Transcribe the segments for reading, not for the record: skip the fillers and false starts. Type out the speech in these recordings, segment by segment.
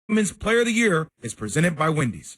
Women's Player of the Year is presented by Wendy's.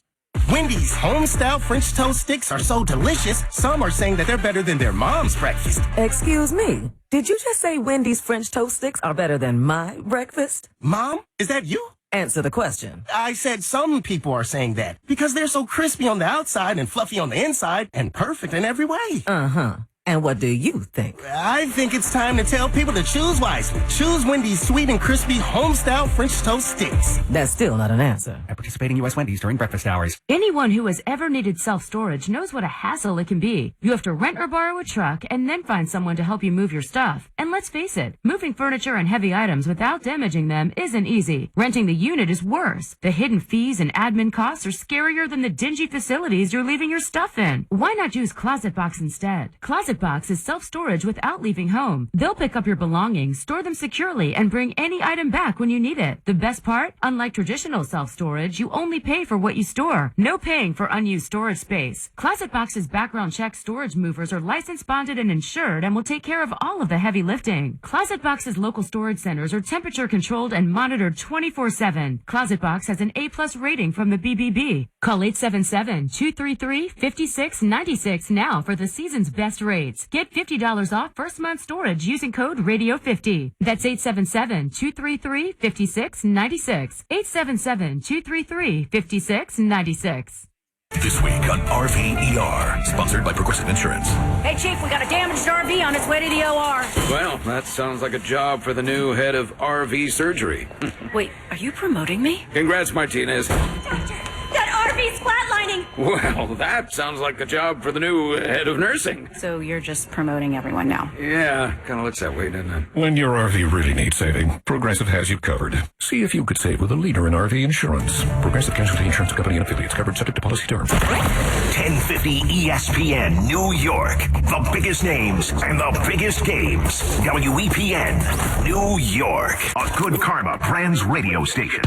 Wendy's home-style French toast sticks are so delicious, some are saying that they're better than their mom's breakfast. Excuse me, did you just say Wendy's French toast sticks are better than my breakfast? Mom, is that you? Answer the question. I said some people are saying that because they're so crispy on the outside and fluffy on the inside and perfect in every way. Uh-huh. And what do you think? I think it's time to tell people to choose wisely. Choose Wendy's sweet and crispy home-style French toast sticks. That's still not an answer. At participating U.S. Wendy's during breakfast hours. Anyone who has ever needed self-storage knows what a hassle it can be. You have to rent or borrow a truck and then find someone to help you move your stuff. And let's face it, moving furniture and heavy items without damaging them isn't easy. Renting the unit is worse. The hidden fees and admin costs are scarier than the dingy facilities you're leaving your stuff in. Why not use Closet Box instead? Closet Box is self-storage without leaving home. They'll pick up your belongings, store them securely, and bring any item back when you need it. The best part? Unlike traditional self-storage, you only pay for what you store. No paying for unused storage space. Closet Box's background check storage movers are licensed, bonded, and insured and will take care of all of the heavy lifting. Closet Box's local storage centers are temperature controlled and monitored 24/7. Closet Box has an A+ rating from the BBB. Call 877-233-5696 now for the season's best rates. Get $50 off first month storage using code RADIO50. That's 877-233-5696. 877-233-5696. This week on RVER, sponsored by Progressive Insurance. Hey, Chief, we got a damaged RV on its way to the OR. Well, that sounds like a job for the new head of RV surgery. Wait, are you promoting me? Congrats, Martinez. Doctor, that RV's flatlining. Well, that sounds like a job for the new head of nursing. So you're just promoting everyone now? Yeah, kind of looks that way, doesn't it? When your RV really needs saving, Progressive has you covered. See if you could save with a leader in RV insurance. Progressive Casualty Insurance Company and affiliates, covered subject to policy terms. 1050 ESPN New York. The biggest names and the biggest games. WEPN New York. A Good Karma Brands radio station.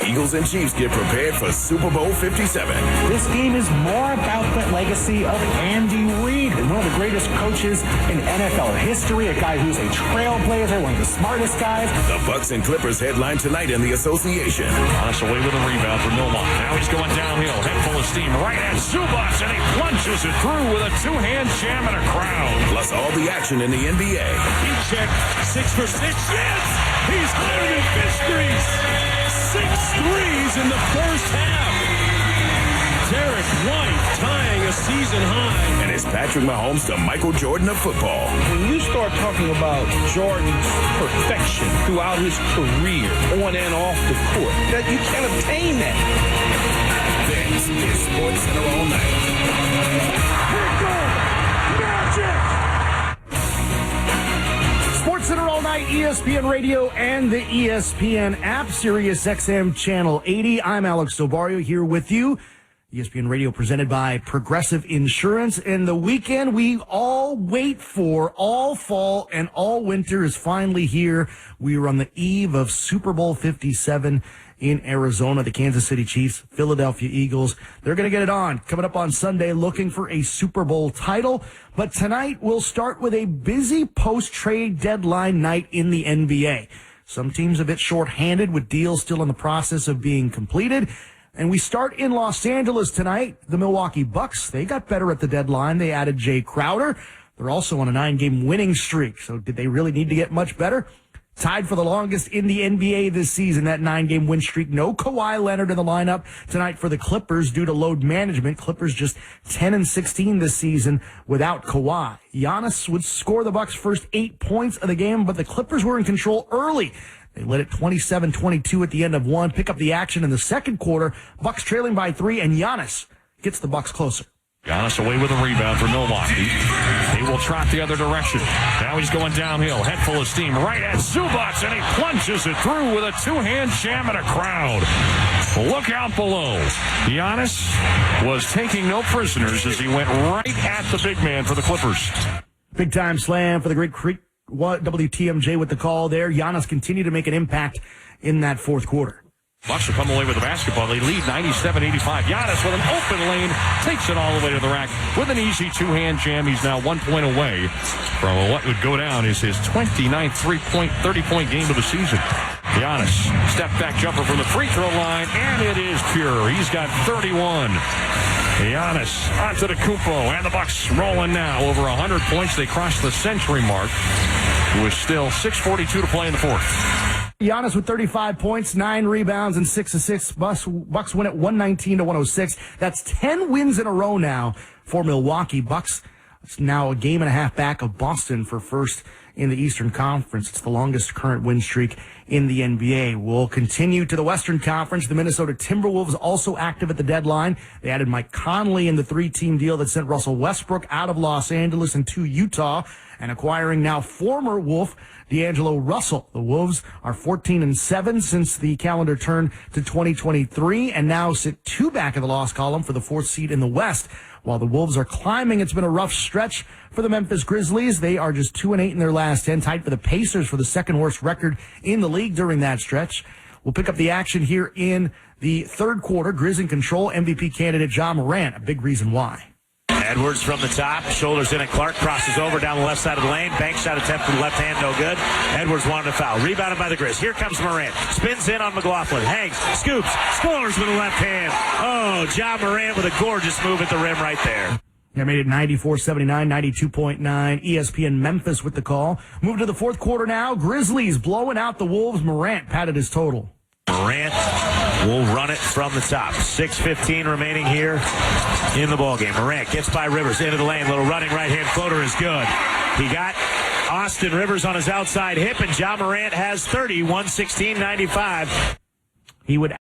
Eagles and Chiefs get prepared for Super Bowl 57. This game is more about the legacy of Andy Reid, one of the greatest coaches in NFL history, a guy who's a trailblazer, one of the smartest guys. The Bucs and Clippers headline tonight in the association. Giannis away with a rebound for Milwaukee. Now he's going downhill, head full of steam, right at Zubac, and he plunges it through with a two-hand jam and a crowd. Plus all the action in the NBA. He checked 6 for 6. Yes! He's higher than fish grease. 6 threes in the first half. Derek White tying a season high. And it's Patrick Mahomes to Michael Jordan of football. When you start talking about Jordan's perfection throughout his career, on and off the court, that you can't obtain that. This is Sports Center all night. Sports Center all night, ESPN Radio and the ESPN app, Sirius XM Channel 80. I'm Alex Sobario here with you. ESPN Radio presented by Progressive Insurance. And the weekend we all wait for, all fall and all winter, is finally here. We are on the eve of Super Bowl 57 in Arizona. The Kansas City Chiefs, Philadelphia Eagles, they're going to get it on. Coming up on Sunday, looking for a Super Bowl title. But tonight we'll start with a busy post-trade deadline night in the NBA. Some teams a bit short-handed with deals still in the process of being completed. And we start in Los Angeles tonight. The Milwaukee Bucks, they got better at the deadline. They added Jay Crowder. They're also on a 9-game winning streak. So did they really need to get much better? Tied for the longest in the NBA this season, that 9-game win streak. No Kawhi Leonard in the lineup tonight for the Clippers due to load management. Clippers just 10-16 this season without Kawhi. Giannis would score the Bucks' first 8 points of the game, but the Clippers were in control early. They led it 27-22 at the end of one. Pick up the action in the second quarter. Bucks trailing by 3, and Giannis gets the Bucks closer. Giannis away with a rebound for Milwaukee. He will trot the other direction. Now he's going downhill, head full of steam, right at Zubac, and he plunges it through with a two-hand jam and a crowd. Look out below. Giannis was taking no prisoners as he went right at the big man for the Clippers. Big time slam for the Great Creek. WTMJ with the call there. Giannis continued to make an impact in that fourth quarter. Bucks will come away with the basketball. They lead 97-85. Giannis with an open lane takes it all the way to the rack with an easy two-hand jam. He's now 1 point away from what would go down is his 29th 30-point game of the season. Giannis, step-back jumper from the free throw line, and it is pure. He's got 31. Giannis onto the Kumpo, and the Bucks rolling now. Over 100 points. They crossed the century mark. With still 6:42 to play in the fourth. Giannis with 35 points, 9 rebounds, and 6 assists. Bucks win at 119-106. That's 10 wins in a row now for Milwaukee. Bucks now a game and a half back of Boston for first in the Eastern Conference. It's the longest current win streak in the NBA. We'll continue to the Western Conference. The Minnesota Timberwolves also active at the deadline. They added Mike Conley in the 3-team deal that sent Russell Westbrook out of Los Angeles and to Utah, and acquiring now former Wolf D'Angelo Russell. The Wolves are 14-7 since the calendar turned to 2023 and now sit 2 back of the loss column for the 4th seed in the West. While the Wolves are climbing, it's been a rough stretch for the Memphis Grizzlies. They are just 2-8 in their last 10, tied for the Pacers for the second worst record in the league during that stretch. We'll pick up the action here in the third quarter. Grizz in control, MVP candidate Ja Morant, a big reason why. Edwards from the top, shoulders in at Clark, crosses over down the left side of the lane, bank shot attempt from the left hand, no good. Edwards wanted a foul, rebounded by the Grizz. Here comes Morant, spins in on McLaughlin, hangs, scoops, scores with the left hand. Oh, Ja Morant with a gorgeous move at the rim right there. They made it 94-79, 92.9. ESPN Memphis with the call. Move to the fourth quarter now. Grizzlies blowing out the Wolves. Morant padded his total. Morant will run it from the top. 6:15 remaining here in the ballgame. Morant gets by Rivers into the lane. Little running right-hand floater is good. He got Austin Rivers on his outside hip, and Ja Morant has 30, 116-95. He would